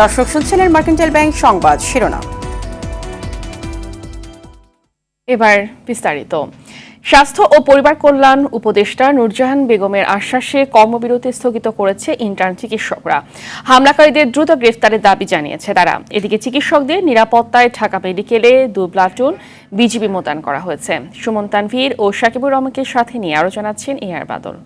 দর্শক শুনছিলেন mercantile bank সংবাদ শিরোনাম। এবার বিস্তারিত। স্বাস্থ্য ও পরিবার কল্যাণ উপদেষ্টা নূরজাহান বেগমের আশ্বাসে কর্মবিরতি স্থগিত করেছে ইন্টার্ন চিকিৎসকরা। হামলাকারীদের দ্রুত গ্রেফতারের দাবি জানিয়েছে তারা। এদিকে চিকিৎসকদের নিরাপত্তায় ঢাকা মেডিকেলে 2 প্লাটুন বিজিবি মোতায়েন করা হয়েছে। সুমন তানভীর ও সাকিবুর রহমানকে সাথে নিয়ে আরো জানাচ্ছেন এআর বাদল।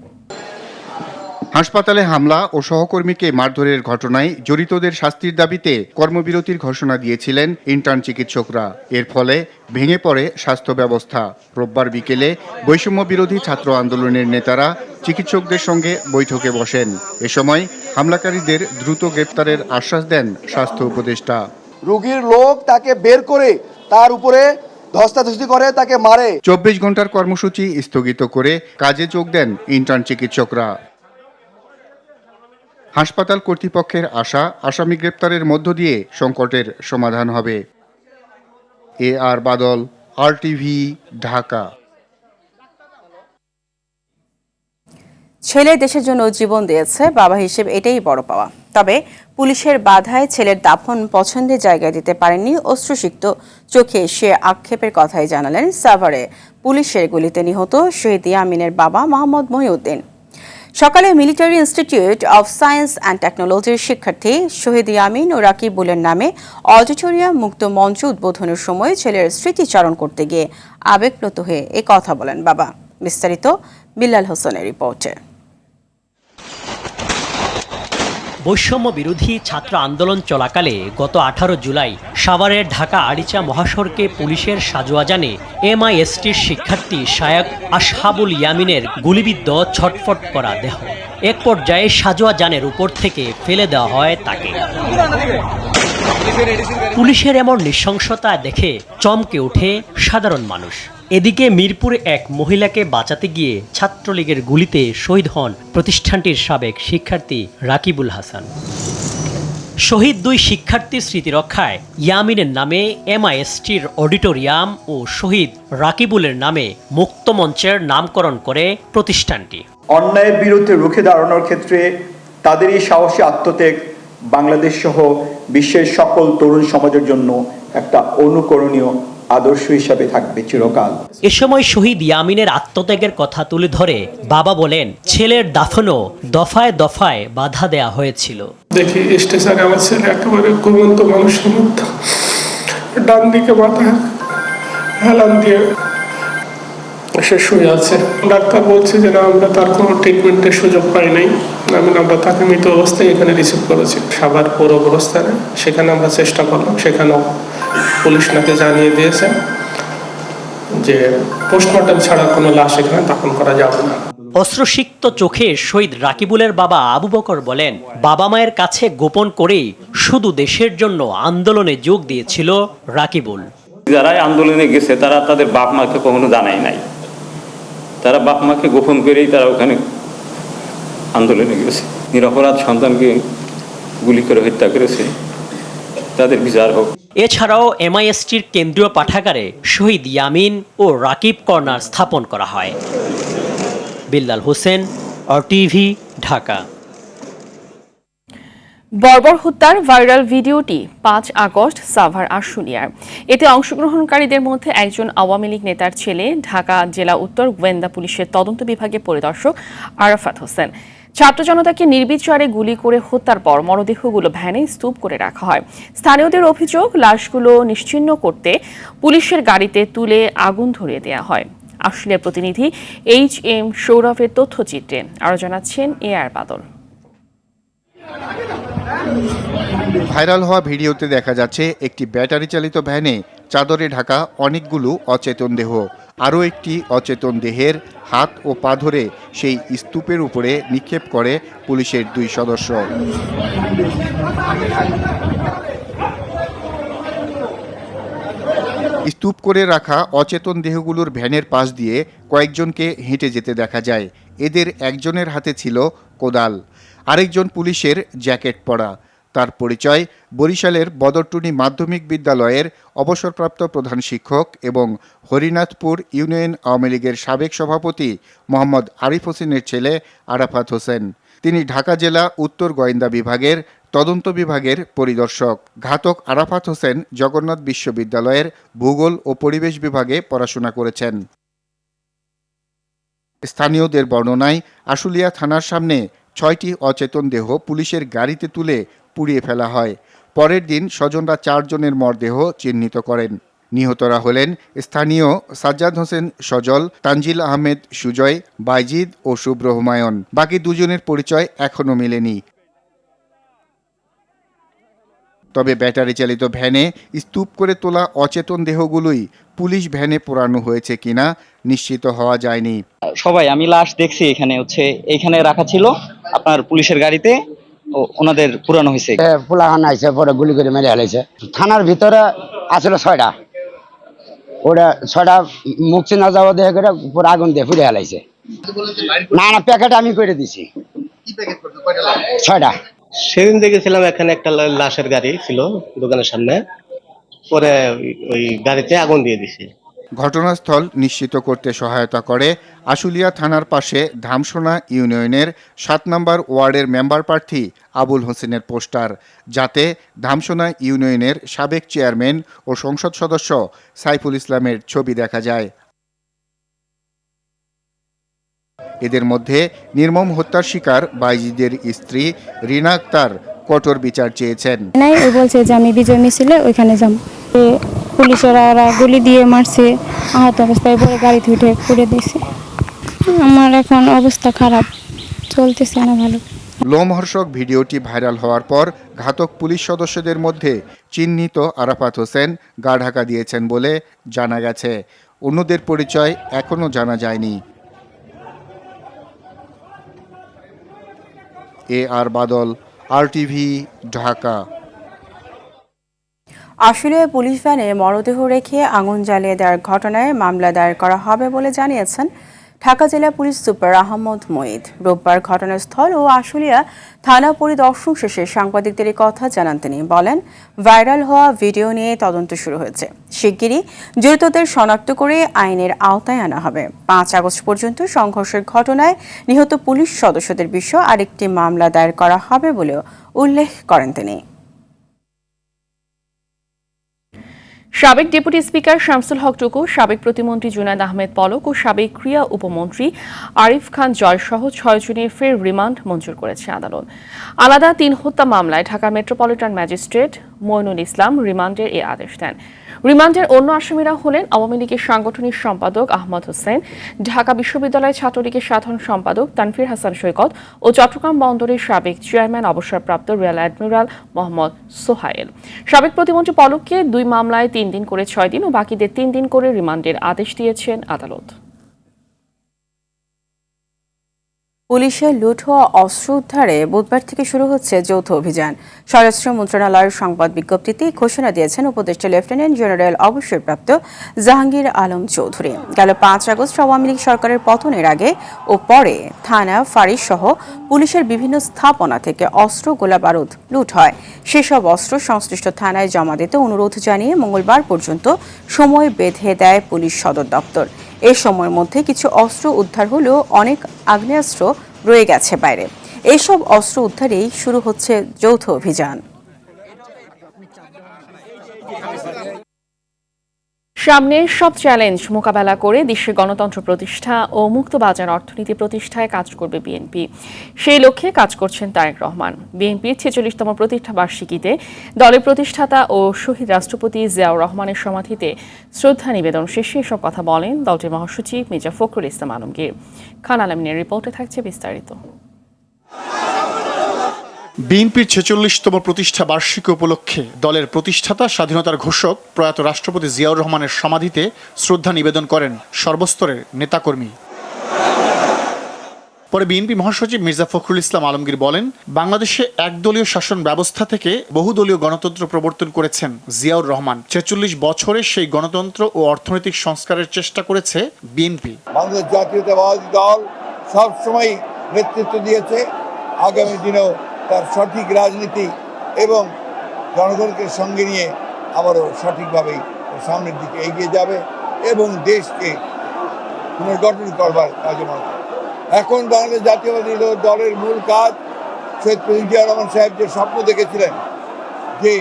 হাসপাতালে হামলা ও সহকর্মীকে মারধরের ঘটনায় জড়িতদের শাস্তির দাবিতে কর্মবিরতির ঘোষণা দিয়েছিলেন ইন্টার্ন চিকিৎসকরা। এর ফলে ভেঙে পড়ে স্বাস্থ্য ব্যবস্থা। রোববার বিকেলে বৈষম্য বিরোধী ছাত্র আন্দোলনের নেতারা চিকিৎসকদের সঙ্গে বৈঠকে বসেন। এ সময় হামলাকারীদের দ্রুত গ্রেপ্তারের আশ্বাস দেন স্বাস্থ্য উপদেষ্টা। রোগীর লোক তাকে বের করে তার উপরে ধস্তাধস্তি করে, তাকে মারে। 24 ঘন্টার কর্মসূচি স্থগিত করে কাজে যোগ দেন ইন্টার্ন চিকিৎসকরা। হাসপাতাল কর্তৃপক্ষের আশা, আসামি গ্রেপ্তারের মধ্য দিয়ে সংকটের সমাধান হবে। এআর বাদল, RTV, ঢাকা। ছেলে দেশের জন্য জীবন দিয়েছে, বাবা হিসেবে এটাই বড় পাওয়া। তবে পুলিশের বাধায় ছেলের দাফন পছন্দের জায়গায় দিতে পারেননি অশ্রুসিক্ত চোখে সে আক্ষেপের কথাই জানালেন সাভারে পুলিশের গুলিতে নিহত শহীদ ইয়ামিনের বাবা মোহাম্মদ মহিউদ্দিন। সকালে military institute of science and টেকনোলজির শিক্ষার্থী শহীদ ইয়ামিন ও রাকিবুলের নামে অডিটোরিয়াম মুক্ত মঞ্চ উদ্বোধনের সময় ছেলের স্মৃতিচারণ করতে গিয়ে আবেগপ্রত হয়ে এ কথা বলেন বাবা। বিস্তারিত বিল্লাল হোসেনের রিপোর্টে। বৈষম্য বিরোধী ছাত্র আন্দোলন চলাকালে গত 18 জুলাই সাভারের ঢাকা আরিচা মহাসড়কে পুলিশের সাজোয়াজানে MISTর শিক্ষার্থী শায়ক আসহাবুল ইয়ামিনের গুলিবিদ্ধ ছটফট করা দেহ। এক পর্যায়ে সাজোয়াজানের উপর থেকে ফেলে দেওয়া হয় তাকে। পুলিশের এমন নৃশংসতা দেখে চমকে ওঠে সাধারণ মানুষ। এদিকে মিরপুরে এক মহিলাকে বাঁচাতে গিয়ে ছাত্রলীগের গুলিতে শহীদ হন প্রতিষ্ঠানটির সাবেক শিক্ষার্থী রাকিবুল হাসান। শহীদ 2 শিক্ষার্থীর স্মৃতি রক্ষায় ইয়ামিনের নামে MISTর অডিটোরিয়াম ও শহীদ রাকিবুলের নামে মুক্ত মঞ্চের নামকরণ করে প্রতিষ্ঠানটি। অন্যায়ের বিরুদ্ধে রুখে দাঁড়ানোর ক্ষেত্রে তাদের এই সাহসী আত্মত্যাগ বাংলাদেশ সহ বিশ্বের সকল তরুণ সমাজের জন্য একটা অনুকরণীয় আদর্শ হিসাবে থাকবে চিরকাল। এ সময় শহীদ ইয়ামিনের আত্মত্যাগের কথা তুলে ধরে বাবা বলেন, ছেলের দাফনও দফায় দফায় বাধা দেয়া হয়েছিল। দেখি স্টেশনে আমার ছেলে একেবারে ঘুমন্ত মানুষের মতো ডান দিকে মাথা হেলান দিয়ে সে শুয়ে আছে। ডাক্তার বলছে যে না, আমরা তার কোনো ট্রিটমেন্টের সুযোগ পাই নাই। আমরা তাকে মৃত অবস্থায় এখানে রিসিভ করেছি সাভার পৌর অবস্থানে। সেখানে আমরা চেষ্টা করলাম, সেখানেও পুলিশ নাকি জানিয়ে দিয়েছে যে পোস্টমর্টম ছাড়া কোনো লাশ এখানে দাফন করা যাবে না। অশ্রুসিক্ত চোখে শহীদ রাকিবুলের বাবা আবু বকর বলেন, বাবা মায়ের কাছে গোপন করেই শুধু দেশের জন্য আন্দোলনে যোগ দিয়েছিল রাকিবুল। যারা আন্দোলনে গেছে তারা তাদের বাপ মাকে কখনো জানায় নাই। তারা বাপ মাকে গোপন করেই তারা ওখানে আন্দোলনে গেছে। নিরপরাধ সন্তানকে গুলি করে হত্যা করেছে, তাদের বিচার হোক। এছাড়াও MISTর কেন্দ্রীয় পাঠাগারে শহীদ ইয়ামিন ও রাকিব কর্নার স্থাপন করা হয়। বিল্লাল হোসেন, RTV, ঢাকা। বর্বর হত্যার ভাইরাল ভিডিওটি 5 আগস্ট সাভার আশুলিয়ার। এতে অংশগ্রহণকারীদের মধ্যে একজন আওয়ামী লীগ নেতার ছেলে, ঢাকা জেলা উত্তর গোয়েন্দা পুলিশের তদন্ত বিভাগের পরিদর্শক আরাফাত হোসেন। ছাত্র জনতাকে নির্বিচারে গুলি করে হত্যার পর মরদেহগুলো ভ্যানে স্তূপ করে রাখা হয়। স্থানীয়দের অভিযোগ, লাশগুলো নিশ্চিহ্ন করতে পুলিশের গাড়িতে তুলে আগুন ধরিয়ে দেওয়া হয়। আশুলিয়ার প্রতিনিধি HM সৌরভের তথ্যচিত্রে আরো জানাচ্ছেন এআর বাদল। ভাইরাল হওয়া ভিডিওতে দেখা যাচ্ছে একটি ব্যাটারি চালিত ভ্যানে চাদরে ঢাকা অনেকগুলো অচেতন দেহ। আরও একটি অচেতন দেহের হাত ও পা ধরে সেই স্তূপের উপরে নিক্ষেপ করে পুলিশের 2 সদস্য। স্তূপ করে রাখা অচেতন দেহগুলোর ভ্যানের পাশ দিয়ে কয়েকজনকে হেঁটে যেতে দেখা যায়। এদের একজনের হাতে ছিল কোদাল, আরেকজন পুলিশের জ্যাকেট পরা। তার পরিচয় বরিশালের বদরটুনি মাধ্যমিক বিদ্যালয়ের অবসরপ্রাপ্ত প্রধান শিক্ষক এবং হরিনাথপুর ইউনিয়ন আওয়ামী লীগের সাবেক সভাপতি মোহাম্মদ আরিফ হোসেনের ছেলে আরাফাত হোসেন। তিনি ঢাকা জেলা উত্তর গোয়েন্দা বিভাগের তদন্ত বিভাগের পরিদর্শক। ঘাতক আরাফাত হোসেন জগন্নাথ বিশ্ববিদ্যালয়ের ভূগোল ও পরিবেশ বিভাগে পড়াশোনা করেছেন। স্থানীয়দের বর্ণনায় আশুলিয়া থানার সামনে ৬টি অচেতন দেহ পুলিশের গাড়িতে তুলে পুড়িয়ে ফেলা হয়। পরের দিন স্বজনরা ৪ জনের মরদেহ চিহ্নিত করেন। নিহতরা হলেন স্থানীয় সাজ্জাদ হোসেন সজল, তানজিল আহমেদ সুজয়, বাইজিদ ও শুভ্র হুমায়ুন। বাকি দুজনের পরিচয় এখনও মেলেনি। তবে ব্যাটারি চালিত ভ্যানে স্তূপ করে তোলা অচেতন দেহগুলোই পুলিশ ভ্যানে পোড়ানো হয়েছে কিনা নিশ্চিত হওয়া যায়নি। সবাই আমি লাশ দেখছি এখানে রাখা ছিল আপনার পুলিশের গাড়িতে, ওনাদের পুরানো হয়েছে। পোলাহান আইছে, পরে গুলি করে মেরে ফেলেছে। থানার ভিতরে আসলে 6টা, ওটা 6টা মুখ চিনা যাওয়া দেখে করে পুরো আগুন দিয়ে পুড়ে ফেলাইছে। না প্যাকেট আমি করে দিছি 6টা। সেদিন দেখেছিলাম এখানে একটা লাশের গাড়ি ছিল দোকানের সামনে, পরে ওই গাড়িতে আগুন দিয়ে দিছে। ঘটনাস্থল নিশ্চিত করতে সহায়তা করে আশুলিয়া থানার পাশে ধামসোনা ইউনিয়নের 7 নম্বর ওয়ার্ডের মেম্বার প্রার্থী আবুল হোসেনের পোস্টার, যাতে ধামসোনা ইউনিয়নের সাবেক চেয়ারম্যান ও সংসদ সদস্য সাইফুল ইসলামের ছবি দেখা যায়। এদের মধ্যে নির্মম হত্যার শিকার বাইজিদের স্ত্রী রিনা আক্তার কঠোর বিচার চেয়েছেন। বলছে যে আমি বিজয় মিছিলে ওইখানে যাব, পুলিশেরা গুলি দিয়ে মারছে, আহত অবস্থায় পরে গাড়িতে উঠে পুড়ে দিয়েছে। আমার এখন অবস্থা খারাপ, চলতেছে না ভালো। লোমহর্ষক ভিডিওটি ভাইরাল হওয়ার পর ঘাতক পুলিশ সদস্যদের মধ্যে চিহ্নিত আরাফাত হোসেন গা ঢাকা দিয়েছেন বলে জানা গেছে। অন্যদের পরিচয় এখনও জানা যায়নি। আর বাদল, RTV, ঢাকা। আশুলিয়ায় পুলিশ ভ্যানে মরদেহ রেখে আগুন জ্বালিয়ে দেওয়ার ঘটনায় মামলা দায়ের করা হবে বলে জানিয়েছেন ঢাকা জেলা পুলিশ সুপার আহমদ মঈদ। রোববার ঘটনাস্থল ও আশুলিয়া থানা পরিদর্শন শেষে সাংবাদিকদের কথা জানান তিনি। বলেন, ভাইরাল হওয়া ভিডিও নিয়ে তদন্ত শুরু হয়েছে। শিগগিরই জড়িতদের শনাক্ত করে আইনের আওতায় আনা হবে। 5 আগস্ট পর্যন্ত সংঘর্ষের ঘটনায় নিহত পুলিশ সদস্যদের বিষয়ে আরেকটি মামলা দায়ের করা হবে বলেও উল্লেখ করেন তিনি। সাবেক ডেপুটি স্পিকার শামসুল হক টুকু, সাবেক প্রতিমন্ত্রী জুনায়েদ আহমেদ পলক ও সাবেক ক্রীড়া উপমন্ত্রী আরিফ খান জয় সহ 6 জনের ফের রিমান্ড মঞ্জুর করেছে আদালত। আলাদা 3 হত্যা মামলায় ঢাকা মেট্রোপলিটন ম্যাজিস্ট্রেট মইনুল ইসলাম রিমান্ডের এই আদেশ দেন। রিমান্ডের অন্য আসামিরা হলেন আওয়ামী লীগের সাংগঠনিক সম্পাদক আহমদ হোসেন, ঢাকা বিশ্ববিদ্যালয় ছাত্রলীগের সাধারণ সম্পাদক তানফির হাসান সৈকত ও চট্টগ্রাম বন্দরের সাবেক চেয়ারম্যান অবসরপ্রাপ্ত রিয়ার অ্যাডমিরাল মোহাম্মদ সোহাইল। সাবেক প্রতিমন্ত্রী পলককে 2 মামলায় 3 দিন করে 6 দিন ও বাকিদের 3 দিন করে রিমান্ডের আদেশ দিয়েছেন আদালত। পুলিশের লুট হওয়া অস্ত্র উদ্ধারে বুধবার থেকে শুরু হচ্ছে যৌথ অভিযান। স্বরাষ্ট্র মন্ত্রণালয়ের সংবাদ বিজ্ঞপ্তিতে ঘোষণা দিয়েছেন উপদেষ্টা লেফটেন্যান্ট জেনারেল অবসরপ্রাপ্ত জাহাঙ্গীর আলম চৌধুরী। গেল 5 আগস্ট আওয়ামী লীগ সরকারের পতনের আগে ও পরে থানা, ফাঁড়ি সহ পুলিশের বিভিন্ন স্থাপনা থেকে অস্ত্র, গোলা বারুদ লুট হয়। সেসব অস্ত্র সংশ্লিষ্ট থানায় জমা দিতে অনুরোধ জানিয়ে মঙ্গলবার পর্যন্ত সময় বেঁধে দেয় পুলিশ সদর দপ্তর। এই সময়ের মধ্যে কিছু অস্ত্র উদ্ধার হলেও অনেক আগ্নেয়াস্ত্র রয়ে গেছে বাইরে। এইসব অস্ত্র উদ্ধারেই শুরু হচ্ছে যৌথ অভিযান। সামনে সব চ্যালেঞ্জ মোকাবেলা করে দেশে গণতন্ত্র প্রতিষ্ঠা ও মুক্তবাজার অর্থনীতি প্রতিষ্ঠায় কাজ করবে বিএনপি। সেই লক্ষ্যে কাজ করছেন তারেক রহমান। বিএনপির 46তম প্রতিষ্ঠা বার্ষিকীতে দলের প্রতিষ্ঠাতা ও শহীদ রাষ্ট্রপতি জিয়াউর রহমানের সমাধিতে শ্রদ্ধা নিবেদন শেষে এসব কথা বলেন দলটির মহাসচিব মির্জা ফখরুল ইসলাম আলমগীর। খান আলমিনের রিপোর্টে থাকছে বিস্তারিত। বিএনপির 46তম প্রতিষ্ঠা বার্ষিকী উপলক্ষে দলের প্রতিষ্ঠাতা, স্বাধীনতার ঘোষক প্রয়াত রাষ্ট্রপতি জিয়াউর রহমানের সমাধিতে শ্রদ্ধা নিবেদন করেন সর্বস্তরের নেতাকর্মী। পরে বিএনপি মহাসচিব মির্জা ফখরুল ইসলাম আলমগীর বলেন, বাংলাদেশে একদলীয় শাসন ব্যবস্থা থেকে বহুদলীয় গণতন্ত্র প্রবর্তন করেছেন জিয়াউর রহমান। 46 বছরে সেই গণতন্ত্র ও অর্থনৈতিক সংস্কারের চেষ্টা করেছে বিএনপি। বাংলাদেশ জাতীয়তাবাদী দল সবসময় নেতৃত্ব দিয়েছে, আগামী দিনেও তার সঠিক রাজনীতি এবং জনগণকে সঙ্গে নিয়ে আবারও সঠিকভাবেই সামনের দিকে এগিয়ে যাবে এবং দেশকে পুনর্গঠন করবার কাজে মত। এখন বাংলাদেশ জাতীয়তাবাদী দলের মূল কাজ শহীদ প্রেসিডেন্ট জিয়া রহমান সাহেব যে স্বপ্ন দেখেছিলেন, যে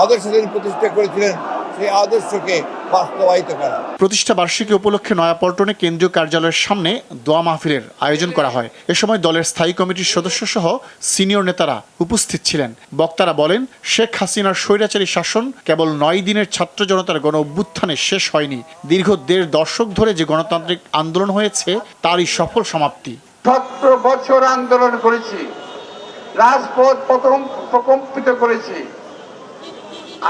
আদর্শ তিনি প্রতিষ্ঠা করেছিলেন, সেই আদর্শকে বাস্তবায়িত করা। প্রতিষ্ঠা বার্ষিকী উপলক্ষে নয়াপল্টনে কেন্দ্রীয় কার্যালয়ের সামনে দোয়া মাহফিলের আয়োজন করা হয়। এ সময় দলের স্থায়ী কমিটির সদস্য সহ সিনিয়র নেতারা উপস্থিত ছিলেন। বক্তারা বলেন, শেখ হাসিনার স্বৈরাচারী শাসন কেবল 9 দিনের ছাত্র জনতার গণ অভ্যুত্থানে শেষ হয়নি, দীর্ঘ 1.5 দশক ধরে যে গণতান্ত্রিক আন্দোলন হয়েছে তারই সফল সমাপ্তি। 17 বছর আন্দোলন করেছি, রাজপথ প্রকম্পিত করেছি।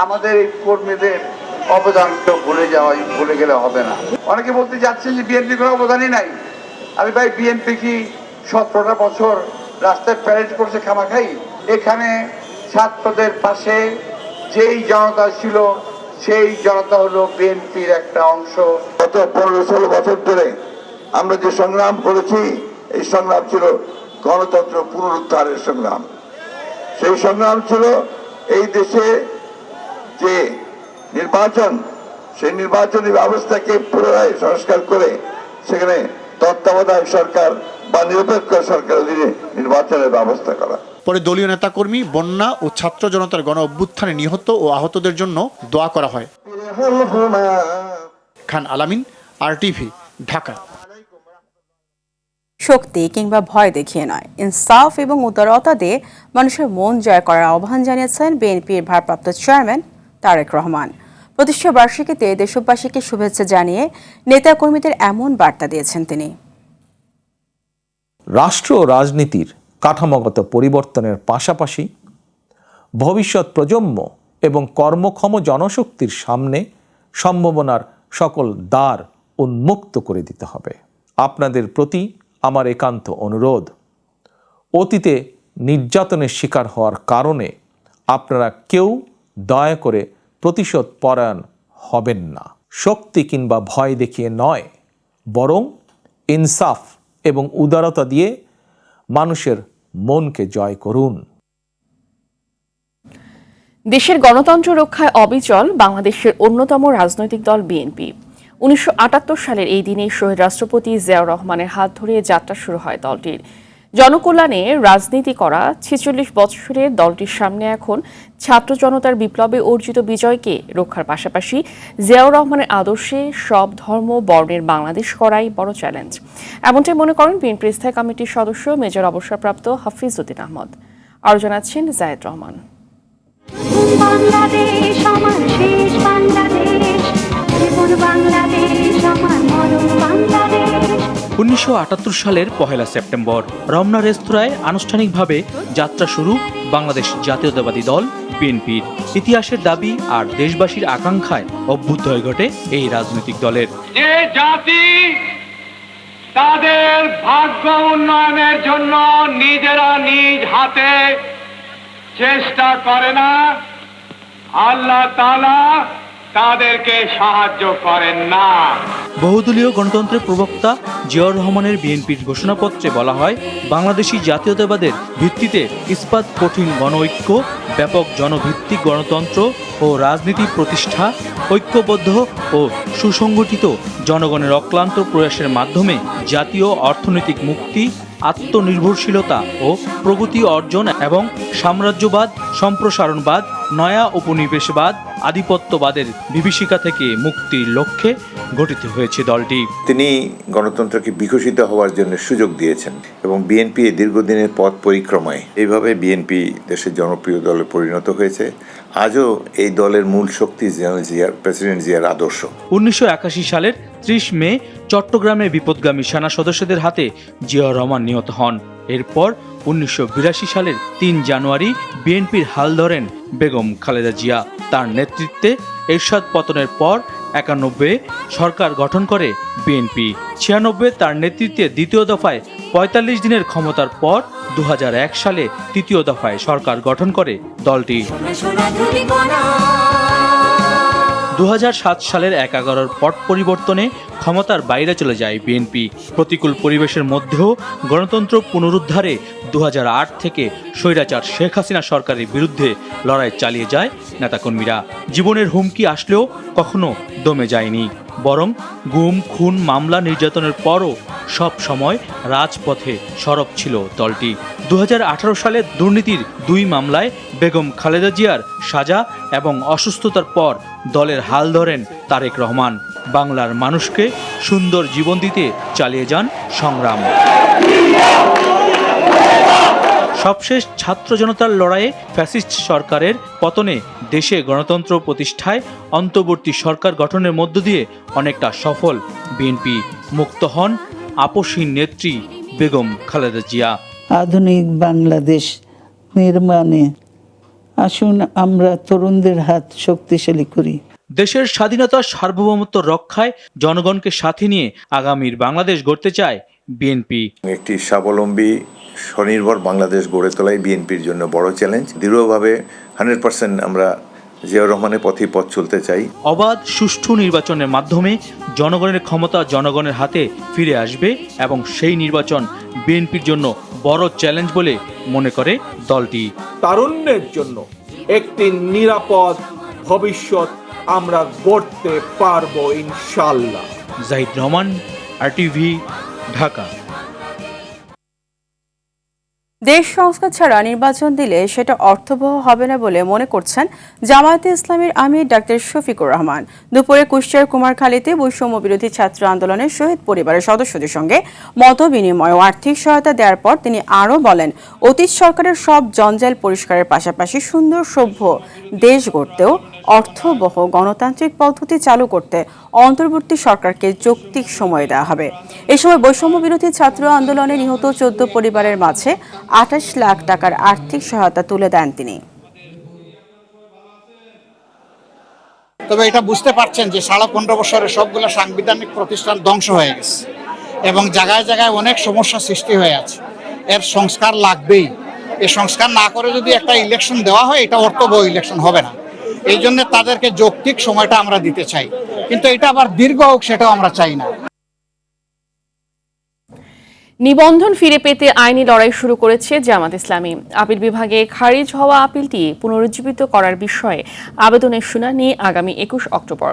আমাদের এই কর্মীদের অবদানকে ভুলে গেলে হবে না। অনেকে বলতে যাচ্ছেন যে বিএনপি কোনো অবদানই নাই। আমি ভাই, বিএনপি কি 17টা বছর রাস্তায় প্যারেড করছে খামাখাই? এখানে ছাত্রদের পাশে যেই জনতা ছিল, সেই জনতা হলো বিএনপির একটা অংশ। গত 15-16 বছর ধরে আমরা যে সংগ্রাম করেছি, এই সংগ্রাম ছিল গণতন্ত্র পুনরুদ্ধারের সংগ্রাম। সেই সংগ্রাম ছিল এই দেশে যে নির্বাচন, সেই নির্বাচনী ব্যবস্থাকে পুনরায় সংস্কার করে সেখানে তত্ত্বাবধায়ক সরকার বা নিরপেক্ষ সরকারের অধীনে নির্বাচনের ব্যবস্থা করা। পরে দলীয় নেতাকর্মী, বন্যা ও ছাত্র জনতার গণ অভ্যুত্থানে নিহত ও আহতদের জন্য দোয়া করা হয়। খান আলামিন, RTV, ঢাকা। শক্তি কিংবা ভয় দেখিয়ে নয়, ইনসাফ এবং উদারতা দিয়ে মানুষের মন জয় করার আহ্বান জানিয়েছেন বিএনপির ভারপ্রাপ্ত চেয়ারম্যান তারেক রহমান। প্রতিষ্ঠা বার্ষিকীতে দেশবাসীকে শুভেচ্ছা জানিয়ে নেতাকর্মীদের এমন বার্তা দিয়েছেন তিনি। রাষ্ট্র ও রাজনীতির কাঠামোগত পরিবর্তনের পাশাপাশি ভবিষ্যৎ প্রজন্ম এবং কর্মক্ষম জনশক্তির সামনে সম্ভাবনার সকল দ্বার উন্মুক্ত করে দিতে হবে। আপনাদের প্রতি আমার একান্ত অনুরোধ, অতীতে নির্যাতনের শিকার হওয়ার কারণে আপনারা কেউ দয়া করে প্রতিশোধ পরায়ণ হবেন না। শক্তি কিংবা ভয় দেখিয়ে নয়, বরং ইনসাফ এবং উদারতা দিয়ে মানুষের মনকে জয় করুন। দেশের গণতন্ত্র রক্ষায় অবিচল বাংলাদেশের অন্যতম রাজনৈতিক দল বিএনপি। 1978 সালের এই দিনে শহীদ রাষ্ট্রপতি জিয়াউর রহমানের হাত ধরে যাত্রা শুরু হয় দলটির। জনকল্যাণে রাজনীতি করা 46 বছরের দলটির সামনে এখন ছাত্র জনতার বিপ্লবে অর্জিত বিজয়কে রক্ষার পাশাপাশি জিয়াউর রহমানের আদর্শে সব ধর্ম বর্ণের বাংলাদেশ করাই বড় চ্যালেঞ্জ। এমনটাই মনে করেন বিএনপির স্থায়ী কমিটির সদস্য মেজর অবসরপ্রাপ্ত হাফিজ উদ্দিন আহমদ। আরও জানাচ্ছেন জায়েদ রহমান। 1978 সালের 1 সেপ্টেম্বর রমনা রেস্তোরাঁয় আনুষ্ঠানিকভাবে যাত্রা শুরু বাংলাদেশ জাতীয়তাবাদী দল বিএনপির। ইতিহাসের দাবি আর দেশবাসীর আকাঙ্ক্ষায় অভ্যুদয় ঘটে এই রাজনৈতিক দলের। যে জাতি তাদের ভাগ্য উন্নয়নের জন্য নিজেরা নিজ হাতে চেষ্টা করে না, আল্লাহ তাআলা তাদেরকে সাহায্য করেন না। বহুদলীয় গণতন্ত্রের প্রবক্তা জিয়াউর রহমানের বিএনপির ঘোষণাপত্রে বলা হয়, বাংলাদেশি জাতীয়তাবাদের ভিত্তিতে ইস্পাত কঠিন গণঐক্য, ব্যাপক জনভিত্তিক গণতন্ত্র ও রাজনীতি প্রতিষ্ঠা, ঐক্যবদ্ধ ও সুসংগঠিত জনগণের অক্লান্ত প্রয়াসের মাধ্যমে জাতীয় অর্থনৈতিক মুক্তি, আত্মনির্ভরশীলতা ও প্রগতি অর্জন এবং সাম্রাজ্যবাদ, সম্প্রসারণবাদ, নয়া উপনিবেশবাদ, আধিপত্যবাদের বিভীষিকা থেকে মুক্তির লক্ষ্যে গঠিত হয়েছে দলটি। তিনি গণতন্ত্রকে বিকশিত হওয়ার জন্য সুযোগ দিয়েছেন এবং বিএনপি দীর্ঘদিনের পথ পরিক্রমায় এইভাবে বিএনপি দেশের জনপ্রিয় দলে পরিণত হয়েছে। আজও এই দলের মূল শক্তি প্রেসিডেন্ট জিয়ার আদর্শ। 1981 সালের 30 মে চট্টগ্রামে বিপদগামী সেনা সদস্যদের হাতে জিয়াউর রহমান নিহত হন। এরপর 1982 সালের 3 জানুয়ারি বিএনপির হাল ধরেন বেগম খালেদা জিয়া। তার নেতৃত্বে এরশাদ পতনের পর 91 সরকার গঠন করে বিএনপি। 96 তার নেতৃত্বে দ্বিতীয় দফায় 45 দিনের ক্ষমতার পর 2001 সালে তৃতীয় দফায় সরকার গঠন করে দলটি। 2007 সালের 11 পট পরিবর্তনে ক্ষমতার বাইরে চলে যায় বিএনপি। প্রতিকূল পরিবেশের মধ্যেও গণতন্ত্র পুনরুদ্ধারে 2008 থেকে স্বৈরাচার শেখ হাসিনা সরকারের বিরুদ্ধে লড়াই চালিয়ে যায় নেতাকর্মীরা। জীবনের হুমকি আসলেও কখনো দমে যায়নি। বরং গুম, খুন, মামলা, নির্যাতনের পরও সব সময় রাজপথে সরব ছিল দলটি। 2018 সালে দুর্নীতির 2 মামলায় বেগম খালেদা জিয়ার সাজা এবং অসুস্থতার পর দলের হাল ধরেন তারেক রহমান। বাংলার মানুষকে সুন্দর জীবন দিতে চালিয়ে যান সংগ্রাম। সবশেষ ছাত্র জনতার লড়াইয়ে ফ্যাসিস্ট সরকারের পতনে দেশে গণতন্ত্র প্রতিষ্ঠায় অন্তর্বর্তী সরকার গঠনের মধ্য দিয়ে অনেকটা সফল বিএনপি। মুক্ত হন আপসহীন নেত্রী বেগম খালেদা জিয়া। আধুনিক বাংলাদেশ নির্মাণে আসুন আমরা তরুণদের হাত শক্তিশালী করি। দেশের স্বাধীনতা সার্বভৌমত্ব রক্ষায় জনগণকে সাথে নিয়ে আগামীর বাংলাদেশ গড়তে চায় বিএনপি। একটি স্বাবলম্বী স্বনির্ভর বাংলাদেশ গড়ে তোলাই বিএনপির জন্য বড় চ্যালেঞ্জ। দৃঢ়ভাবে 100% আমরা জিয়াউর রহমানের পথে পথ চলতে চাই। অবাধ সুষ্ঠু নির্বাচনের মাধ্যমে জনগণের ক্ষমতা জনগণের হাতে ফিরে আসবে এবং সেই নির্বাচন বিএনপির জন্য বড় চ্যালেঞ্জ বলে মনে করে দলটি। তারুণ্যের জন্য একটি নিরাপদ ভবিষ্যৎ আমরা গড়তে পারবো ইনশাআল্লাহ। জাহিদ রহমান, RTV, ঢাকা। দেশ সংস্কার ছাড়া নির্বাচন দিলে সেটা অর্থবহ হবে না বলে মনে করছেন জামায়াতে ইসলামীর আমির ডাক্তার শফিকুর রহমান। দুপুরে কুষ্টিয়ার কুমারখালীতে বৈষম্য বিরোধী ছাত্র আন্দোলনের শহীদ পরিবারের সদস্যদের সঙ্গে মত বিনিময় ও আর্থিক সহায়তা দেওয়ার পর তিনি আরও বলেন, অতীত সরকারের সব জঞ্জাল পরিষ্কারের পাশাপাশি সুন্দর সভ্য দেশ গড়তেও অর্থবহ গণতান্ত্রিক পদ্ধতি চালু করতে অন্তর্বর্তী সরকারকে যৌক্তিক সময় দেওয়া হবে। এ সময় বৈষম্য বিরোধী ছাত্র আন্দোলনে নিহত 14 পরিবারের মাঝে 28 লাখ টাকার আর্থিক সহায়তা তুলে দেন তিনি। তবে এটা বুঝতে পারছেন যে 15.5 বছরে সবগুলো সাংবিধানিক প্রতিষ্ঠান ধ্বংস হয়ে গেছে এবং জায়গায় জায়গায় অনেক সমস্যা সৃষ্টি হয়ে আছে। এর সংস্কার লাগবেই। এই সংস্কার না করে যদি একটা ইলেকশন দেওয়া হয়, এটা অর্থবহ ইলেকশন হবে না। এই জন্য তাদেরকে যৌক্তিক সময়টা আমরা দিতে চাই, কিন্তু এটা আবার দীর্ঘ হোক সেটাও আমরা চাই না। নিবন্ধন ফিরে পেতে আইনি লড়াই শুরু করেছে জামাত ইসলামী। আপিল বিভাগে খারিজ হওয়া আপিলটি পুনরুজ্জীবিত করার বিষয়ে আবেদনের শুনানি আগামী 21 অক্টোবর।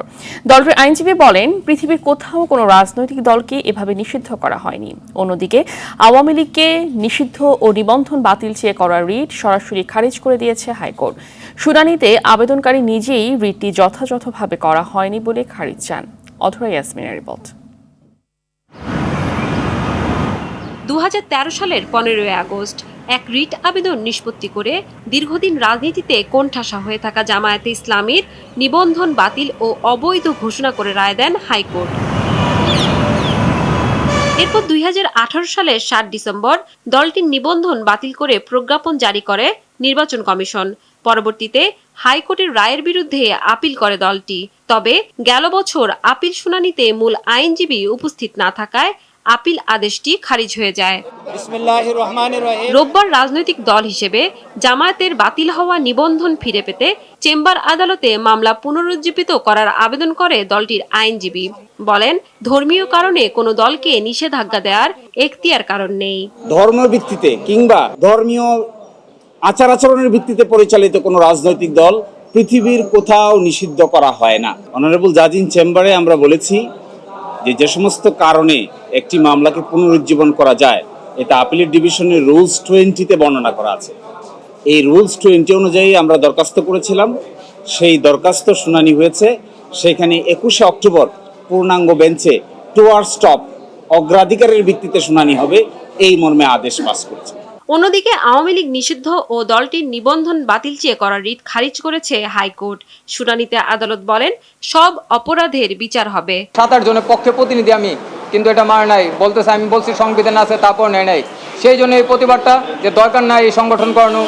দলটির আইনজীবী বলেন, পৃথিবীর কোথাও কোনো রাজনৈতিক দলকে এভাবে নিষিদ্ধ করা হয়নি। অন্যদিকে আওয়ামী লীগকে নিষিদ্ধ ও নিবন্ধন বাতিল চেয়ে করা রিট সরাসরি খারিজ করে দিয়েছে হাইকোর্ট। শুনানিতে আবেদনকারী নিজেই রিটটি যথাযথভাবে করা হয়নি বলে খারিজ চান। অধরা ইয়াসমিনের রিপোর্ট। 2013 সালের 15 আগস্ট এক রিট আবেদন নিষ্পত্তি করে দীর্ঘদিন রাজনীতিতে কোণঠাসা হয়ে থাকা জামায়াতে ইসলামীর নিবন্ধন বাতিল ও অবৈধ ঘোষণা করে রায় দেন হাইকোর্ট। এরপর 2018 সালের 7 ডিসেম্বর দলটির নিবন্ধন বাতিল করে প্রজ্ঞাপন জারি করে নির্বাচন কমিশন। পরবর্তীতে হাইকোর্টের রায়ের বিরুদ্ধে আপিল করে দলটি। তবে গেল বছর আপিল শুনানিতে মূল আইনজীবী উপস্থিত না থাকায় আপিল আদেশটি খারিজ হয়ে যায়। রোববার রাজনৈতিক দল হিসেবে জামায়াতের বাতিল হওয়া নিবন্ধন ফিরে পেতে চেম্বার আদালতে মামলা পুনরুজ্জীবিত করার আবেদন করে দলটির আইনজীবী। বলেন, ধর্মীয় কারণে কোনো দলকে নিষেধাজ্ঞা দেওয়ার এখতিয়ার কারণ নেই। ধর্মের ভিত্তিতে কিংবা ধর্মীয় আচার আচরণের ভিত্তিতে পরিচালিত কোনো রাজনৈতিক দল পৃথিবীর কোথাও নিষিদ্ধ করা হয় না। অনারেবল জাজ ইন চেম্বারে আমরা বলেছি যে সমস্ত কারণে একটি মামলাকে পুনরুজ্জীবন করা যায়, এটা আপিলেট ডিভিশনের রুলস 20-তে বর্ণনা করা আছে। এই রুলস 20 অনুযায়ী আমরা দরখাস্ত করেছিলাম, সেই দরখাস্ত শুনানি হয়েছে। সেখানে 21 অক্টোবর পূর্ণাঙ্গ বেঞ্চে টুয়ার স্টপ অগ্রাধিকারের ভিত্তিতে শুনানি হবে, এই মর্মে আদেশ পাস করেছে। অন্যদিকে আওয়ামী লীগ নিষিদ্ধ ও দলটির নিবন্ধন বাতিল চেয়ে করা রিট খারিজ করেছে হাইকোর্ট। শুনানিতে আদালত বলেন, সব অপরাধের বিচার হবে। 7-8 জনের পক্ষে প্রতিনিধি আমি, কিন্তু এটা মার নাই বলতেছে। আমি বলছি সংবিধান আছে, তারপর নেয় নাই। সেই জন্য এই প্রতিবাদটা যে দরকার নাই এই সংগঠন করানো,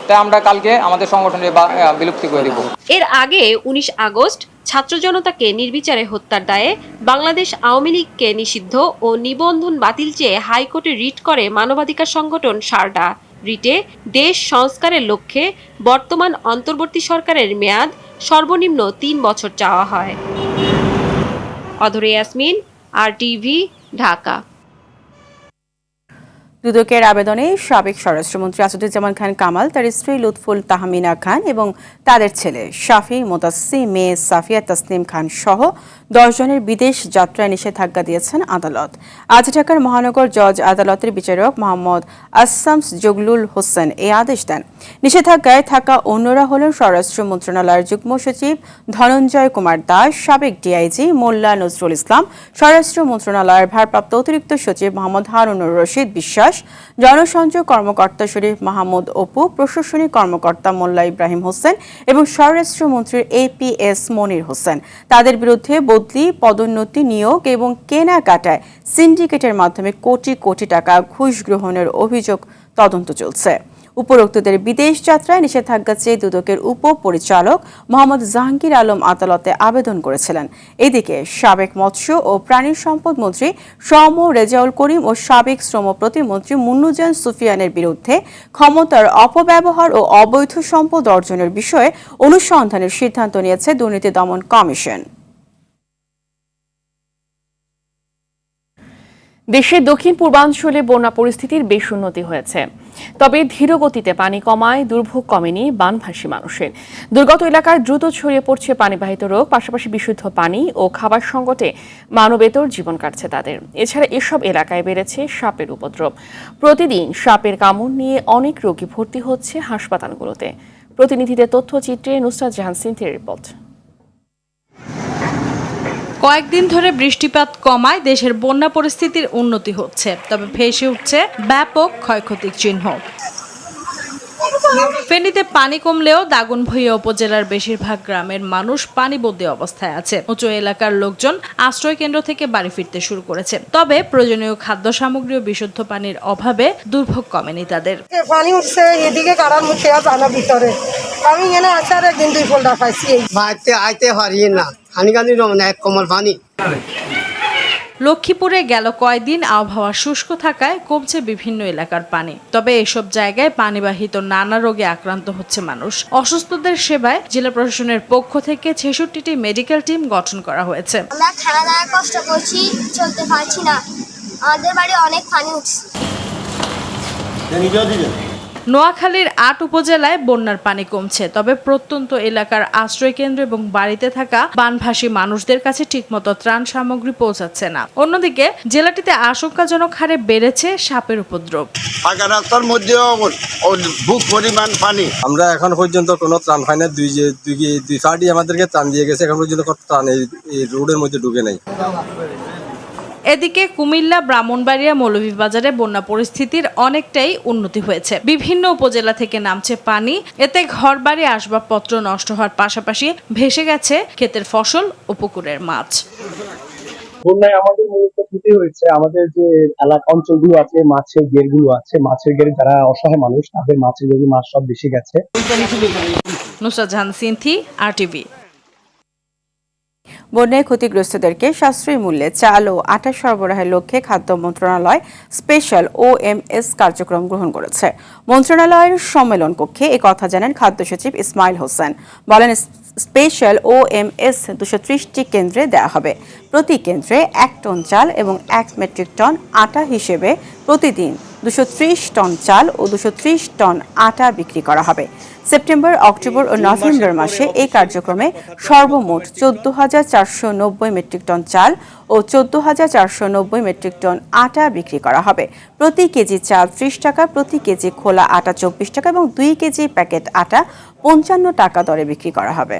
তাই আমরা কালকে আমাদের সংগঠনের বিলুপ্তি করে দিব। এর আগে 19 আগস্ট ছাত্র জনতাকে নির্বিচারে হত্যার দায়ে বাংলাদেশ আওয়ামী লীগকে নিষিদ্ধ ও নিবন্ধন বাতিল চেয়ে হাইকোর্টে রিট করে মানবাধিকার সংগঠন সারডা। রিটে দেশ সংস্কারের লক্ষ্যে বর্তমান অন্তর্বর্তী সরকারের মেয়াদ সর্বনিম্ন 3 বছর চাওয়া হয়। অধরা ইয়াসমিন, RTV, ঢাকা। দুদকের আবেদনে সাবেক স্বরাষ্ট্রমন্ত্রী আসাদুজ্জামান খান কামাল, তার স্ত্রী লুৎফুল তাহমিনা খান এবং তাদের ছেলে শাফি, মোতাসিম, মেয়ে সাফিয়া তাসনিম খান সহ 10 জনের বিদেশ যাত্রায় নিষেধাজ্ঞা দিয়েছেন আদালত। আজ ঢাকার মহানগর জজ আদালতের বিচারক মোহাম্মদ আসামস জগলুল হোসেন এই আদেশ দেন। নিষেধাজ্ঞায় থাকা অন্যরা হলেন স্বরাষ্ট্র মন্ত্রণালয়ের যুগ্ম সচিব ধনঞ্জয় কুমার দাস, সাবেক ডিআইজি মোল্লা নজরুল ইসলাম, স্বরাষ্ট্র মন্ত্রণালয়ের ভারপ্রাপ্ত অতিরিক্ত সচিব মোহাম্মদ হারুনুর রশিদ বিশ্বাস, জনসংযোগ কর্মকর্তা শরীফ মাহমুদ অপু, প্রশাসনিক কর্মকর্তা মোল্লা ইব্রাহিম হোসেন এবং স্বরাষ্ট্রমন্ত্রীর APS মনির হোসেন। তাদের বিরুদ্ধে বদলি, পদোন্নতি, নিয়োগ এবং কেনাকাটায় সিন্ডিকেটের মাধ্যমে কোটি কোটি টাকা ঘুষ গ্রহণের অভিযোগ তদন্ত চলছে। উপরোক্তদের বিদেশ যাত্রায় নিষেধাজ্ঞা চেয়ে দুদকের উপপরিচালক মোহাম্মদ জাহাঙ্গীর আলম আদালতে আবেদন করেছিলেন। এদিকে সাবেক মৎস্য ও প্রাণী সম্পদ মন্ত্রী শ্রম রেজাউল করিম ও সাবেক শ্রম প্রতিমন্ত্রী মুন্নুজান সুফিয়ানের বিরুদ্ধে ক্ষমতার অপব্যবহার ও অবৈধ সম্পদ অর্জনের বিষয়ে অনুসন্ধানের সিদ্ধান্ত নিয়েছে দুর্নীতি দমন কমিশন। দেশের দক্ষিণ পূর্বাঞ্চলে বন্যা পরিস্থিতির বেশ উন্নতি হয়েছে, তবে ধীর গতিতে পানি কমায় দুর্ভোগ কমেনি বানভাসী মানুষের। দুর্গত এলাকায় দ্রুত ছড়িয়ে পড়ছে পানিবাহিত রোগ, পাশাপাশি বিশুদ্ধ পানি ও খাবার সংকটে মানবেতর জীবন কাটছে তাদের। এছাড়া এসব এলাকায় বেড়েছে সাপের উপদ্রব। প্রতিদিন সাপের কামড় নিয়ে অনেক রোগী ভর্তি হচ্ছে হাসপাতালগুলোতে। প্রতিনিধিদের তথ্যচিত্রে নুসরাত জাহান সিনথির রিপোর্ট। কয়েকদিন ধরে বৃষ্টিপাত কমায় দেশের বন্যা পরিস্থিতির উন্নতি হচ্ছে, তবে ভেসে উঠছে ব্যাপক ক্ষয়ক্ষতির চিহ্ন। ফেনীতে পানি কমলেও দাগনভূঞা উপজেলার বেশিরভাগ গ্রামের মানুষ পানিবন্দী অবস্থায় আছে। উঁচু এলাকার লোকজন আশ্রয় কেন্দ্র থেকে বাড়ি ফিরতে শুরু করেছে, তবে প্রয়োজনীয় খাদ্য সামগ্রী ও বিশুদ্ধ পানির অভাবে দুর্ভোগ কমেনি তাদের। পানি উঠছে এদিকে কারার মুখে জানা ভিতরে আমি এখানে আসার একদিন 2 ফোল্ডার পাইছি। আইতে পারি না, হানিগানি এক কমল পানি। লক্ষ্মীপুরে গেল কয়েকদিন আবহাওয়া শুষ্ক থাকায় কমছে বিভিন্ন এলাকার পানি, তবে এসব জায়গায় পানিবাহিত নানা রোগে আক্রান্ত হচ্ছে মানুষ। অসুস্থদের সেবায় জেলা প্রশাসনের পক্ষ থেকে 66টি মেডিকেল টিম গঠন করা হয়েছে। আমরা খাওয়া দাওয়া কষ্ট করছি, চলতে পারছি না, আমাদের বাড়ি অনেক পানি উঠছে। নোয়াখালীর 8 উপজেলায় বন্যার পানি কমছে, তবে প্রত্যন্ত এলাকার আশ্রয় কেন্দ্র এবং বাড়িতে থাকা বানভাসী মানুষদের কাছে ঠিকমতো ত্রাণ সামগ্রী পৌঁছাচ্ছে না। অন্যদিকে জেলাটিতে আশঙ্কাজনক হারে বেড়েছে সাপের উপদ্রব। রাস্তার মধ্যে বুক পরিমাণ পানি। আমরা এখন পর্যন্ত কোনো ত্রাণ পাই না। দুই পার্টি আমাদেরকে ত্রাণ দিয়ে গেছে, এখন পর্যন্ত ত্রাণ এই রোডের মধ্যে ঢুকে নাই। এদিকে কুমিল্লা, ব্রাহ্মণবাড়িয়া, মৌলভীবাজারে বন্যা পরিস্থিতির অনেকটাই উন্নতি হয়েছে। বিভিন্ন উপজেলা থেকে নামছে পানি, এতে ঘরবাড়ি, আসবাবপত্র নষ্ট হওয়ার পাশাপাশি ভেসে গেছে ক্ষেতের ফসল ও পুকুরের মাছ। বন্যায় আমাদের মূলত ক্ষতি হয়েছে আমাদের যে এলাকা অঞ্চলগুলো আছে, মাছের ঘেরগুলো আছে, মাছের ঘেরে যারা অসহায় মানুষ তাদের মাছের ঘেরে মাছ সব বেশি গেছে। নুসরাত জাহান সিনথি, RTV। বন্যায় ক্ষতিগ্রস্তদেরকে সাশ্রয়ী মূল্যে চাল ও আটা সরবরাহের লক্ষ্যে খাদ্য মন্ত্রণালয় স্পেশাল OMS কার্যক্রম গ্রহণ করেছে। মন্ত্রণালয়ের সম্মেলন কক্ষে একথা জানান খাদ্য সচিব ইসমাইল হোসেন। বলেন, স্পেশাল OMS 230টি কেন্দ্রে দেওয়া হবে। প্রতি কেন্দ্রে 1 টন চাল এবং 1 মেট্রিক টন আটা হিসেবে প্রতিদিন 230 টন চাল ও 230 টন আটা বিক্রি করা হবে। সেপ্টেম্বর, অক্টোবর ও নভেম্বর মাসে এই কার্যক্রমে সর্বমোট 14,490 মেট্রিক টন চাল ও 14,490 মেট্রিক টন আটা বিক্রি করা হবে। প্রতি কেজি চাল 30 টাকা, প্রতি কেজি খোলা আটা 24 টাকা এবং 2 কেজি প্যাকেট আটা 55 টাকা দরে বিক্রি করা হবে।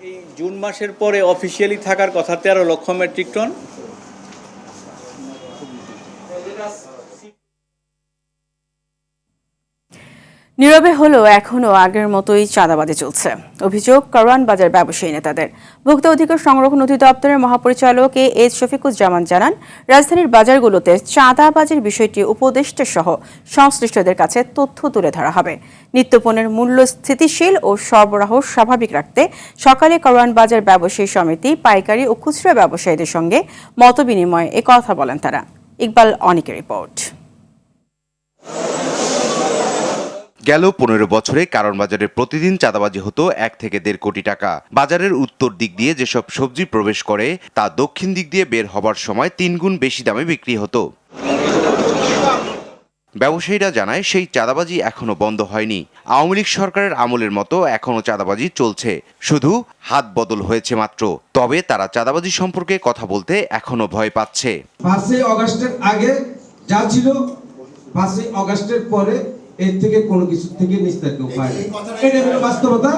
এই জুন মাসের পরে অফিসিয়ালি থাকার কথা 13 লক্ষ মেট্রিক টন। নীরবে হলেও এখনও আগের মতোই চাঁদাবাজি চলছে। অভিযোগ কারওয়ান বাজার ব্যবসায়ী নেতাদের। ভোক্তা অধিকার সংরক্ষণ অধিদপ্তরের মহাপরিচালক AH শফিকুজ্জামান জানান, রাজধানীর বাজারগুলোতে চাঁদাবাজির বিষয়টি উপদেষ্টা সহ সংশ্লিষ্টদের কাছে তথ্য তুলে ধরা হবে। নিত্যপণ্যের মূল্য স্থিতিশীল ও সরবরাহ স্বাভাবিক রাখতে সকালে কারওয়ান বাজার ব্যবসায়ী সমিতি, পাইকারি ও খুচরা ব্যবসায়ীদের সঙ্গে মতবিনিময়ে একথা বলেন তারা। ইকবাল অনিকের রিপোর্ট। গেল 15 বছরে কারণ বাজারে প্রতিদিন চাঁদাবাজি হতো 1 থেকে 1.5 কোটি টাকা। বাজারের উত্তর দিক দিয়ে যেসব সবজি প্রবেশ করে তা দক্ষিণ দিক দিয়ে বের হবার সময় 3 গুণ বেশি দামে বিক্রি হতো। ব্যবসায়ীরা জানায় সেই চাঁদাবাজি এখনো বন্ধ হয়নি। আওয়ামী লীগ সরকারের আমলের মতো এখনো চাঁদাবাজি চলছে, শুধু হাত বদল হয়েছে মাত্র। তবে তারা চাঁদাবাজি সম্পর্কে কথা বলতে এখনো ভয় পাচ্ছে। 5 আগস্টের আগে যা ছিল 5 আগস্টের পরে এর থেকে কোনো কিছু থেকে নিস্তার উপায় নেই। এটা হলো বাস্তবতা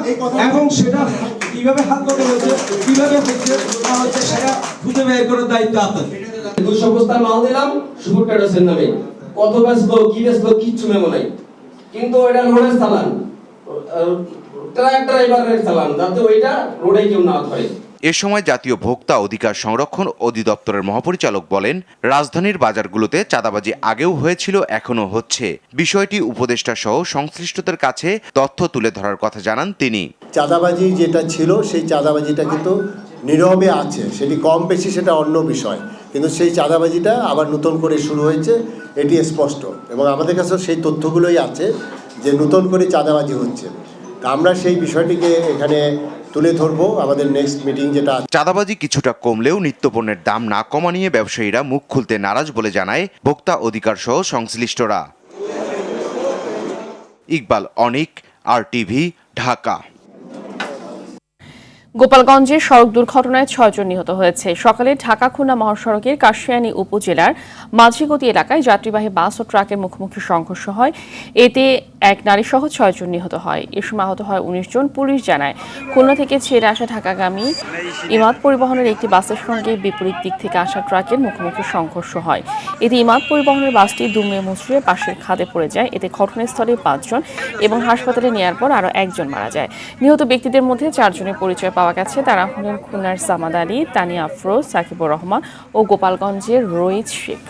এবং সেটা কিভাবে হাত বদল হয়েছে, কিভাবে হচ্ছে না হচ্ছে সেটা খুঁজে বের করার দায়িত্ব আপনাদের। 200 বস্তা মাল দিলাম শুভ ট্রেডার্সের নামে, কত বেচবো কি বেচবো কিচ্ছু মেমো নাই, কিন্তু ওইটা রোডের চালান, ট্রাক ড্রাইভারের চালান, যাতে ওইটা রোডে কেউ না ধরে। এ সময় জাতীয় ভোক্তা অধিকার সংরক্ষণ অধিদপ্তরের মহাপরিচালক বলেন, রাজধানীর বাজারগুলোতে চাঁদাবাজি আগেও হয়েছিল, এখনো হচ্ছে। বিষয়টি উপদেষ্টা সহ সংশ্লিষ্টদের কাছে তথ্য তুলে ধরার কথা জানান তিনি। চাঁদাবাজি যেটা ছিল সেই চাঁদাবাজিটা কিন্তু নীরবে আছে, সেটি কম বেশি সেটা অন্য বিষয়, কিন্তু সেই চাঁদাবাজিটা আবার নতুন করে শুরু হয়েছে, এটি স্পষ্ট। এবং আমাদের কাছেও সেই তথ্যগুলোই আছে যে নতুন করে চাঁদাবাজি হচ্ছে। তা আমরা সেই বিষয়টিকে এখানে তুলে ধরবো আমাদের নেক্সট মিটিং যেটা। চাঁদাবাজি কিছুটা কমলেও নিত্যপণ্যের দাম না কমা নিয়ে ব্যবসায়ীরা মুখ খুলতে নারাজ বলে জানায় ভোক্তা অধিকার সহ সংশ্লিষ্টরা। ইকবাল অনিক, RTV, ঢাকা। গোপালগঞ্জে সড়ক দুর্ঘটনায় 6 জন নিহত হয়েছে। সকালে ঢাকা খুলনা মহাসড়কের কাশিয়ানী উপজেলার মাঝিগতি এলাকায় যাত্রীবাহী বাস ও ট্রাকের মুখোমুখি সংঘর্ষ হয়। এতে এক নারী সহ 6 জন নিহত হয়। এ সময় আহত হয় 19 জন। পুলিশ জানায়, খুলনা থেকে ছেড়ে আসা ঢাকাগামী ইমাদ পরিবহনের একটি বাসের সঙ্গে বিপরীত দিক থেকে আসা ট্রাকের মুখোমুখি সংঘর্ষ হয়। এতে ইমাদ পরিবহনের বাসটি দুমড়ে মুচড়ে পাশের খাদে পড়ে যায়। এতে ঘটনাস্থলে 5 জন এবং হাসপাতালে নেওয়ার পর আরও 1 জন মারা যায়। নিহত ব্যক্তিদের মধ্যে 4 জনের পরিচয় পাওয়া গেছে। তারা হলেন খুলনার সামাদ আলী, তানিয়া আফরোজ, সাকিবুর রহমান ও গোপালগঞ্জের রোহিত শেখ।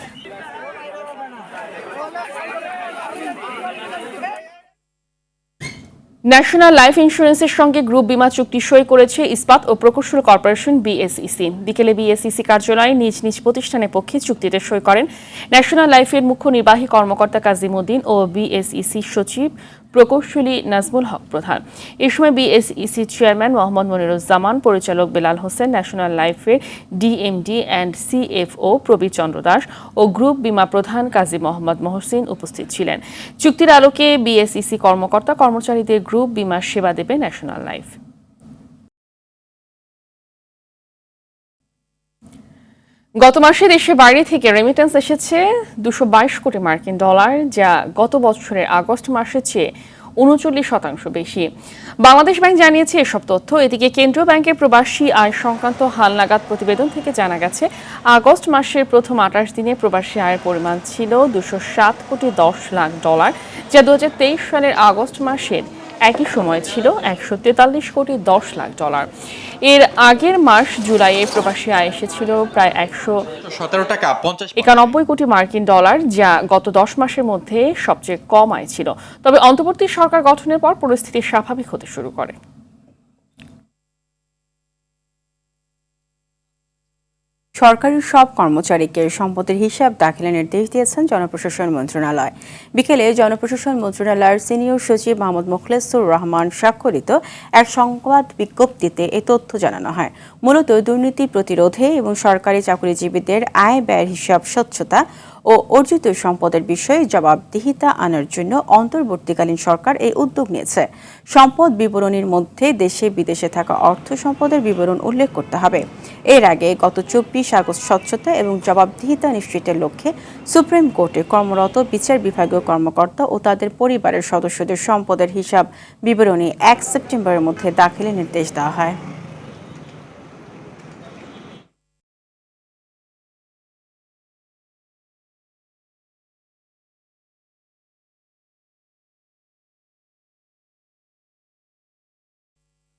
ন্যাশনাল লাইফ ইন্স্যুরেন্সের সঙ্গে গ্রুপ বীমা চুক্তি সই করেছে ইস্পাত ও প্রকৌশল কর্পোরেশন BSEC। বিকেলে BSEC কার্যালয়ে নিজ নিজ প্রতিষ্ঠানের পক্ষে চুক্তিতে সই করেন ন্যাশনাল লাইফের মুখ্য নির্বাহী কর্মকর্তা কাজিম উদ্দিন ও BSEC সচিব প্রকৌশলী নাজমুল হক প্রধান। এ সময় BSEC চেয়ারম্যান মোহাম্মদ মনিরুজ্জামান, পরিচালক বেলাল হোসেন, ন্যাশনাল লাইফের DMD and CFO Probir Chandra Das ও গ্রুপ বীমা প্রধান কাজী মোহাম্মদ মহসিন উপস্থিত ছিলেন। চুক্তির আলোকে BSEC কর্মকর্তা কর্মচারীদের গ্রুপ বীমা সেবা দেবে ন্যাশনাল লাইফ। গত মাসে দেশের বাইরে থেকে রেমিটেন্স এসেছে 222 কোটি মার্কিন ডলার, যা গত বছরের আগস্ট মাসের চেয়ে 39% বেশি। বাংলাদেশ ব্যাংক জানিয়েছে এসব তথ্য। এদিকে কেন্দ্রীয় ব্যাংকের প্রবাসী আয় সংক্রান্ত হালনাগাদ প্রতিবেদন থেকে জানা গেছে, আগস্ট মাসের প্রথম 28 দিনে প্রবাসী আয়ের পরিমাণ ছিল 207 কোটি 10 লাখ ডলার, যা 2023 সালের আগস্ট মাসের একই সময় ছিল 143 কোটি 10 লাখ ডলার। এর আগের মাস জুলাইয়ে প্রবাসী আয় এসেছিল প্রায় 191 কোটি মার্কিন ডলার, যা গত 10 মাসের মধ্যে সবচেয়ে কম আয় ছিল। তবে অন্তর্বর্তী সরকার গঠনের পর পরিস্থিতি স্বাভাবিক হতে শুরু করে। সরকারি সব কর্মচারীকে সম্পদের হিসাব দাখিলের নির্দেশ দিয়েছেন জনপ্রশাসন মন্ত্রণালয়। বিকেলে জনপ্রশাসন মন্ত্রণালয়ের সিনিয়র সচিব মোহাম্মদ মোখলেসুর রহমান স্বাক্ষরিত এক সংবাদ বিজ্ঞপ্তিতে এই তথ্য জানানো হয়। মূলত দুর্নীতি প্রতিরোধে এবং সরকারি চাকরিজীবীদের আয় ব্যয়ের হিসাব স্বচ্ছতা ও অর্জিত সম্পদের বিষয়ে জবাবদিহিতা আনার জন্য অন্তর্বর্তীকালীন সরকার এই উদ্যোগ নিয়েছে। সম্পদ বিবরণীর মধ্যে দেশে বিদেশে থাকা অর্থ সম্পদের বিবরণ উল্লেখ করতে হবে। এর আগে গত 24 আগস্ট স্বচ্ছতা এবং জবাবদিহিতা নিশ্চিতের লক্ষ্যে সুপ্রিম কোর্টে কর্মরত বিচার বিভাগীয় কর্মকর্তা ও তাদের পরিবারের সদস্যদের সম্পদের হিসাব বিবরণী 1 সেপ্টেম্বরের মধ্যে দাখিলের নির্দেশ দেওয়া হয়।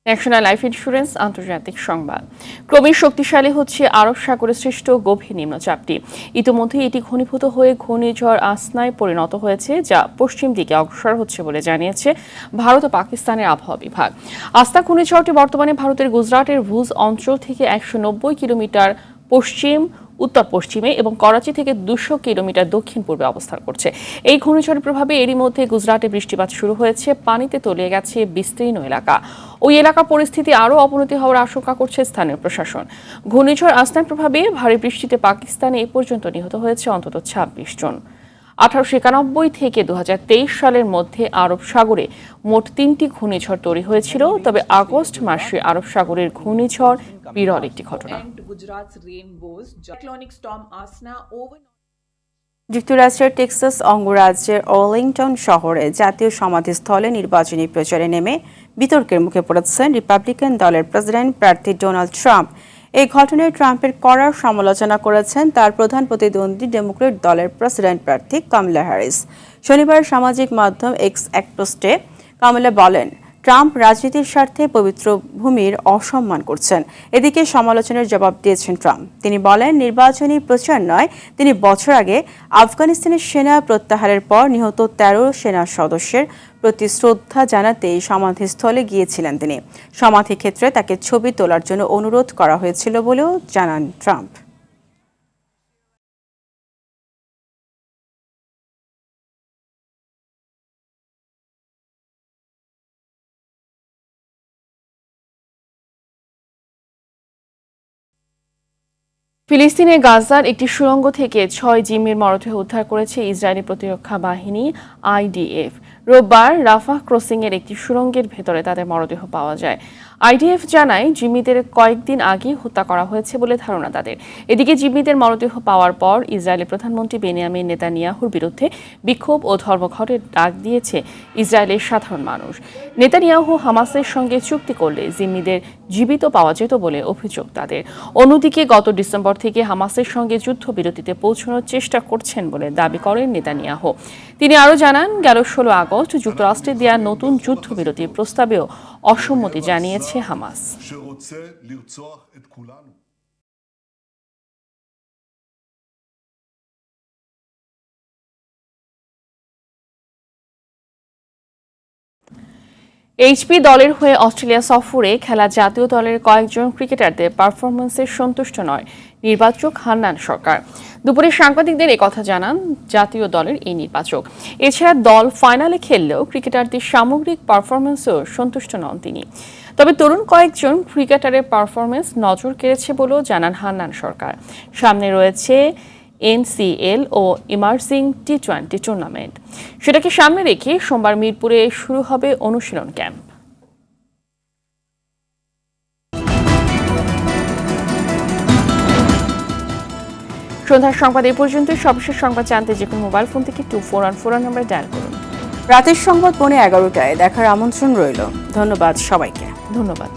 ন্যাশনাল লাইফ ইন্স্যুরেন্স আন্তর্জাতিক সংবাদ। ক্রমেই শক্তিশালী হচ্ছে আরব সাগরে সৃষ্ট গভীর নিম্নচাপটি। ইতিমধ্যে এটি ঘনীভূত হয়ে ঘূর্ণিঝড় আসনায় পরিণত হয়েছে, যা পশ্চিম দিকে অগ্রসর হচ্ছে বলে জানিয়েছে ভারত ও পাকিস্তানের আবহাওয়া বিভাগ। আসনা ঘূর্ণিঝড়টি বর্তমানে ভারতের গুজরাটের ভুজ অঞ্চল থেকে 190 কিলোমিটার পশ্চিম উত্তর পশ্চিমে এবং করাচি থেকে 200 কিলোমিটার দক্ষিণ পূর্বে অবস্থান করছে। এই ঘূর্ণিঝড়ের প্রভাবে এরই মধ্যে গুজরাটে বৃষ্টিপাত শুরু হয়েছে, পানিতে তলিয়ে গেছে বিস্তীর্ণ এলাকা। ওই এলাকার পরিস্থিতি আরও অবনতি হওয়ার আশঙ্কা করছে স্থানীয় প্রশাসন। ঘূর্ণিঝড় আসনার প্রভাবে ভারী বৃষ্টিতে পাকিস্তানে এ পর্যন্ত নিহত হয়েছে অন্তত 26 জন। 1891 থেকে 2023 সালের মধ্যে আরব সাগরে মোট 3টি ঘূর্ণিঝড় তৈরি হয়েছিল, তবে আগস্ট মাসে আরব সাগরের ঘূর্ণিঝড় বিরল একটি ঘটনা। যুক্তরাষ্ট্রের টেক্সাস অঙ্গরাজ্যের আর্লিংটন শহরে জাতীয় সমাধিস্থলে নির্বাচনী প্রচারে নেমে বিতর্কের মুখে পড়েছেন রিপাবলিকান দলের প্রেসিডেন্ট প্রার্থী ডোনাল্ড ট্রাম্প। এই ঘটনায় ট্রাম্পের কড়া সমালোচনা করেছেন তার প্রধান প্রতিদ্বন্দ্বী ডেমোক্রেট দলের প্রেসিডেন্ট প্রার্থী কামালা হ্যারিস। শনিবার সামাজিক মাধ্যম এক্স এক পোস্টে কামালা বলেন, ট্রাম্প রাজনীতির স্বার্থে পবিত্র ভূমির অসম্মান করছেন। এদিকে সমালোচনার জবাব দিয়েছেন ট্রাম্প। তিনি বলেন, নির্বাচনী প্রচার নয়, তিনি বছর আগে আফগানিস্তানের সেনা প্রত্যাহারের পর নিহত 13 সেনা সদস্যের প্রতি শ্রদ্ধা জানাতে সমাধিস্থলে গিয়েছিলেন তিনি। সমাধি ক্ষেত্রে তাকে ছবি তোলার জন্য অনুরোধ করা হয়েছিল বলেও জানান ট্রাম্প। ফিলিস্তিনের গাজার একটি সুড়ঙ্গ থেকে 6 জিম্মির মরদেহ উদ্ধার করেছে ইসরায়েলি প্রতিরক্ষা বাহিনী IDF। রোববার রাফাহ ক্রসিংয়ের একটি সুড়ঙ্গের ভেতরে তাদের মরদেহ পাওয়া যায়। IDF জানায়, জিম্মিদের কয়েকদিন আগেই হত্যা করা হয়েছে বলে ধারণা তাদের। এদিকে জিম্মিদের মরদেহ পাওয়ার পর ইসরায়েলের প্রধানমন্ত্রী বেনিয়ামিন নেতানিয়াহুর বিরুদ্ধে বিক্ষোভ ও ধর্মঘটের ডাক দিয়েছে ইসরায়েলের সাধারণ মানুষ। নেতানিয়াহু হামাসের সঙ্গে চুক্তি করলে জিম্মিদের জীবিত পাওয়া যেত বলে অভিযোগ তাদের। অন্যদিকে গত ডিসেম্বর থেকে হামাসের সঙ্গে যুদ্ধবিরতিতে পৌঁছানোর চেষ্টা করছেন বলে দাবি করেন নেতানিয়াহু। তিনি আরও জানান, গেল 16 আগস্ট যুক্তরাষ্ট্রে দেওয়া নতুন যুদ্ধবিরতির প্রস্তাবেও অসম্মতি জানিয়েছে হামাস। এইচপি দলের হয়ে অস্ট্রেলিয়া সফরে খেলা জাতীয় দলের কয়েকজন ক্রিকেটারদের পারফরমেন্সে সন্তুষ্ট নয় নির্বাচক হান্নান সরকার। দুপুরে সাংবাদিকদের একথা জানান জাতীয় দলের এই নির্বাচক। এছাড়া দল ফাইনালে খেললেও ক্রিকেটারদের সামগ্রিক পারফরমেন্সেও সন্তুষ্ট নন তিনি। তবে তরুণ কয়েকজন ক্রিকেটারের পারফরমেন্স নজর কেড়েছে বলেও জানান হান্নান সরকার। সামনে রয়েছে NCL ও ইমার্জিং T20 টুর্নামেন্ট। সেটাকে সামনে রেখে সোমবার মিরপুরে শুরু হবে অনুশীলন ক্যাম্প। সন্ধ্যার সংবাদ এই পর্যন্ত। সর্বশেষ সংবাদ জানতে যে কোনো মোবাইল ফোন থেকে 2414 নম্বরে ডায়াল করুন। রাতের সংবাদ 11:15টায় দেখার আমন্ত্রণ রইল। ধন্যবাদ সবাইকে। ধন্যবাদ।